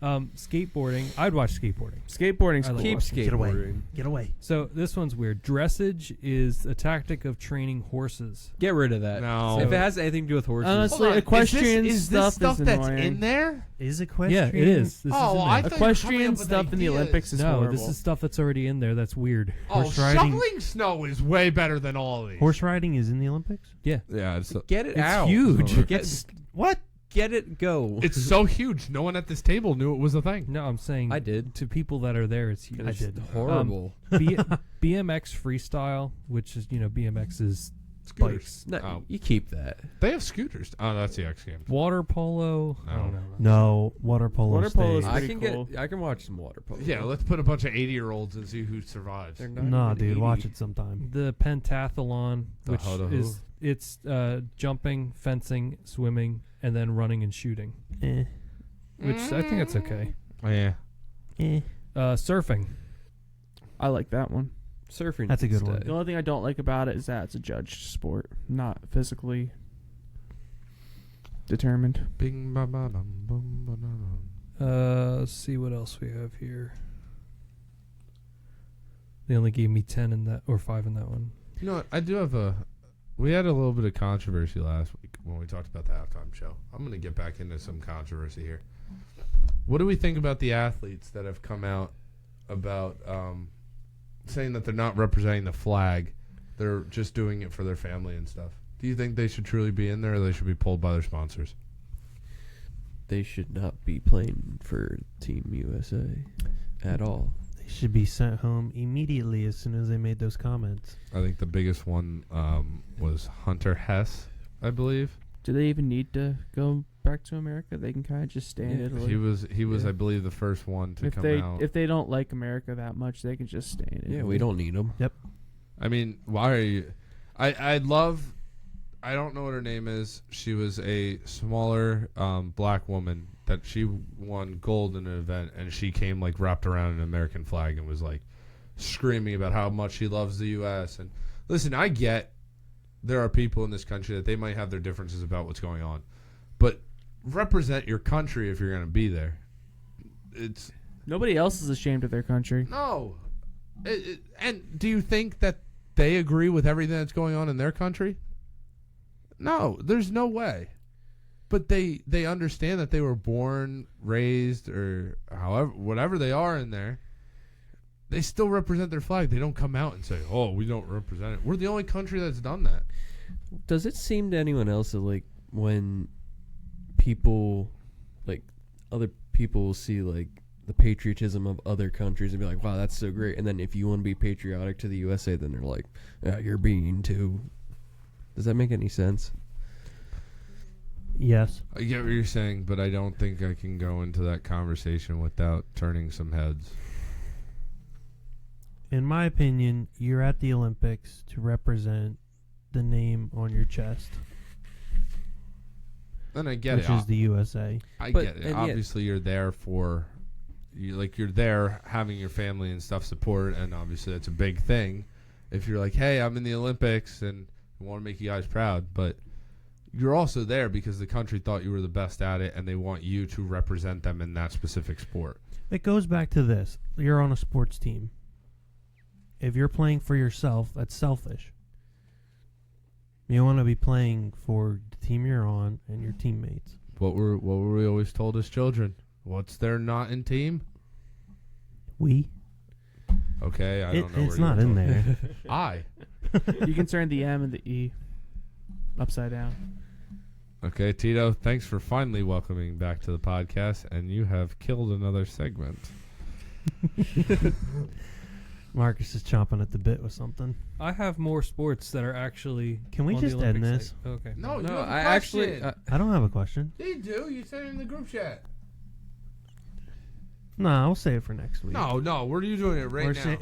Skateboarding. I'd watch skateboarding. Skateboarding's I cool. like Keep watching. Get away. skateboarding. Get away. So this one's weird. Dressage is a tactic of training horses. Get rid of that. No. If it has anything to do with horses, Honestly, Hold on, equestrian is this stuff stuff is that's annoying. in there? Is Yeah, equestrian? it is. This Oh, is in I there. thought you were coming Equestrian up with stuff in the ideas. Olympics is No, horrible. this is stuff that's already in there. That's weird. Oh, Horse riding. shoveling snow is way better than all of these. Horse riding is in the Olympics? Yeah, it's get it It's out. huge. Get it. Go. it's so huge. No one at this table knew it was a thing. No, I'm saying I did. to people that are there, it's huge. I did. Horrible. BMX freestyle, which is BMX is bikes. No, Oh. you keep that. They have scooters. Oh, that's the X Games. Water polo. I don't No. know. No, water polo. Water polo is stays. I pretty can cool. I can watch some water polo. Yeah, let's put a bunch of 80-year-olds and see who survives. They're not Nah, even dude, 80. watch it sometime. The pentathlon, The which ho-da-ho. is it's jumping, fencing, swimming, and then running and shooting. Eh, Which I think that's okay. Oh, yeah. eh. Surfing. I like that one. Surfing. That's a good instead. one. The only thing I don't like about it is that it's a judged sport, not physically determined. Bing, ba, ba, dum, bum, ba, da, dum. Let's see what else we have here. They only gave me 10 in that, or 5 in that one. You know what? I do have a... We had a little bit of controversy last week when we talked about the halftime show. I'm going to get back into some controversy here. What do we think about the athletes that have come out about saying that they're not representing the flag, They're just doing it for their family and stuff. Do you think they should truly be in there, or they should be pulled by their sponsors? They should not be playing for Team USA at all. They should be sent home immediately as soon as they made those comments. I think the biggest one was Hunter Hess, I believe. Do they even need to go back to America? They can kind of just stay in Italy. He was, Yeah. I believe, the first one to if come they out. if they don't like America that much, they can just stay in Italy. Yeah, we don't need them. I mean, why are you? I don't know what her name is. She was a smaller black woman that she won gold in an event, and she came like wrapped around an American flag and was like screaming about how much she loves the U.S. And listen, I get there are people in this country that they might have their differences about what's going on, but represent your country if you're going to be there. It's Nobody else is ashamed of their country. no. And do you think that they agree with everything that's going on in their country? No, there's no way. But they understand that they were born, raised, or however, whatever they are in there. They still represent their flag. They don't come out and say, "Oh, we don't represent it." We're the only country that's done that. Does it seem to anyone else that like when people, like other people see like the patriotism of other countries and be like, "Wow, that's so great," and then if you want to be patriotic to the USA, then they're like, "Yeah, you're being too." Does that make any sense? Yes. I get what you're saying, but I don't think I can go into that conversation without turning some heads. In my opinion, you're at the Olympics to represent the name on your chest, Then I get which it. is the USA. I But- get it. and yet- Obviously, you're there for, you're there having your family and stuff support, and obviously that's a big thing. If you're like, hey, I'm in the Olympics and I want to make you guys proud, but you're also there because the country thought you were the best at it, and they want you to represent them in that specific sport. It goes back to this. You're on a sports team. If you're playing for yourself, that's selfish. You want to be playing for the team you're on and your teammates. What were we always told as children? What's there not in team? We. Okay, I don't know. It's where not you're in going. there. I. You can turn the M and the E upside down. Okay, Tito, thanks for finally welcoming back to the podcast, and you have killed another segment. Marcus is chomping at the bit with something. I have more sports that are actually. Can we on the just end Olympic this? site. Okay. No, No, I actually. I don't have a question. You do. You said it in the group chat. No, I'll save it for next week. No, we're you doing it right now.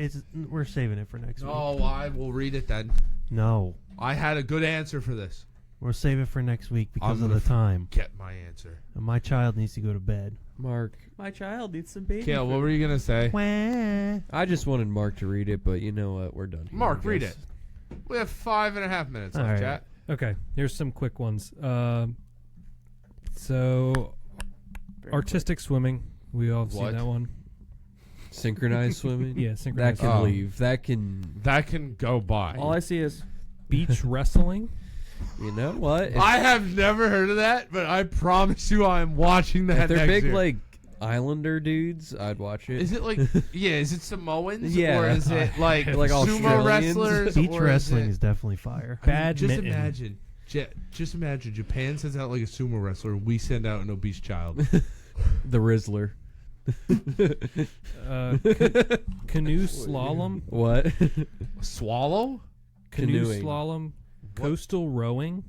We're saving it for next week. No, I will read it then. No, I had a good answer for this. we'll save it for next week because I'm of gonna the time. Get my answer. And my child needs to go to bed. Mark, My child needs some baby. Kale, what were you gonna say? Wah. I just wanted Mark to read it, but you know what? We're done here, Mark, I read guess. it. We have 5.5 minutes All left, right. chat. Okay. Here's some quick ones. So artistic swimming. We all have What? seen that one. Synchronized swimming. Yeah, That synchronized. can Oh. leave. That can. That can go by. All I see is Beach wrestling. You know what? If, I have never heard of that, but I promise you I'm watching that if they're next big year. like Islander dudes, I'd watch it. Is it like, is it Samoans? Yeah. Or is it like, Like sumo Australians? wrestlers? Beach or wrestling is is definitely fire. just Badminton. imagine. Just imagine Japan sends out like a sumo wrestler, and we send out an obese child. the Rizzler. Canoe slalom. What? Swallow? Canoe Canoeing. slalom. Coastal rowing.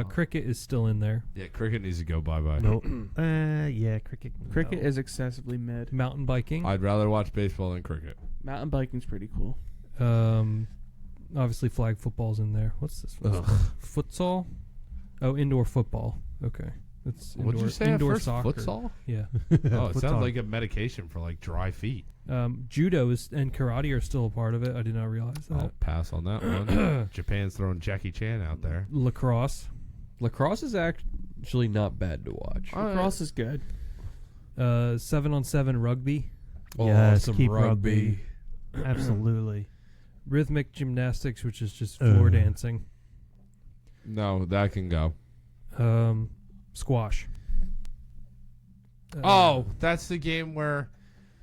Cricket is still in there. Yeah, cricket needs to go bye-bye. Nope. Yeah, cricket. cricket no. is excessively mid. Mountain biking. I'd rather watch baseball than cricket. Mountain biking's pretty cool. Obviously flag football's in there. What's this? Ugh. Futsal. Oh, indoor football. Okay, that's What'd indoor, you say indoor at first? soccer. Futsal? Yeah. Oh, it sounds Futsal. like a medication for like dry feet. Judo is and karate are still a part of it. I did not realize I'll that. pass on that one. Japan's throwing Jackie Chan out there. Lacrosse. Lacrosse is actually not bad to watch. Lacrosse is good. 7-on-7 rugby. Yes, some keep rugby. Absolutely. Rhythmic gymnastics, which is just floor dancing. No, that can go. Squash. Oh, that's the game where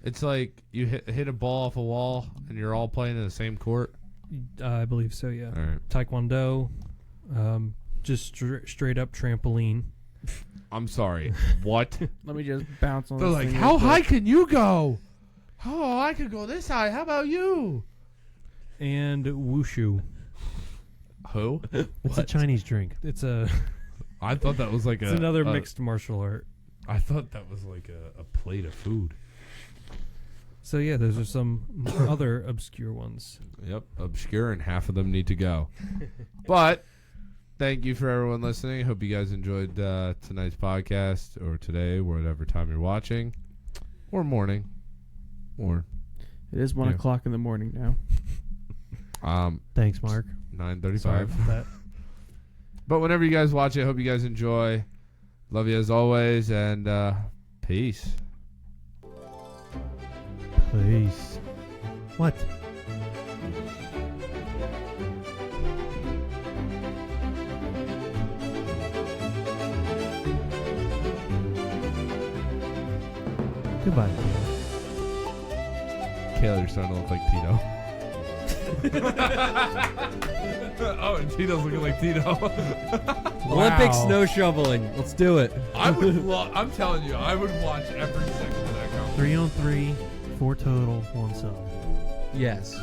it's like you hit a ball off a wall and you're all playing in the same court. I believe so. Yeah. All right. Taekwondo, just straight up trampoline. I'm sorry. What? Let me just bounce on. They're this like, thing how real high quick." can you go? Oh, I could go this high. How about you? And wushu. Who? It's a Chinese drink. It's a I thought that was like it's another mixed martial art. I thought that was like a plate of food. So yeah, those are some other obscure ones. Yep, obscure, and half of them need to go. But thank you for everyone listening. Hope you guys enjoyed tonight's podcast, or today, whatever time you're watching, or morning, or It is 1 Yeah. o'clock in the morning now. Thanks, Mark. 9:35. Sorry for that. But whenever you guys watch it, hope you guys enjoy. Love you as always, and peace. Peace. What? Goodbye. Kayla, you're starting to look like Tito. Oh, and Tito's looking like Tito. Olympic snow shoveling. Let's do it. I would I'm telling you, I would watch every second of that competition. 3 on 3, 4 total, 1 sub. Yes.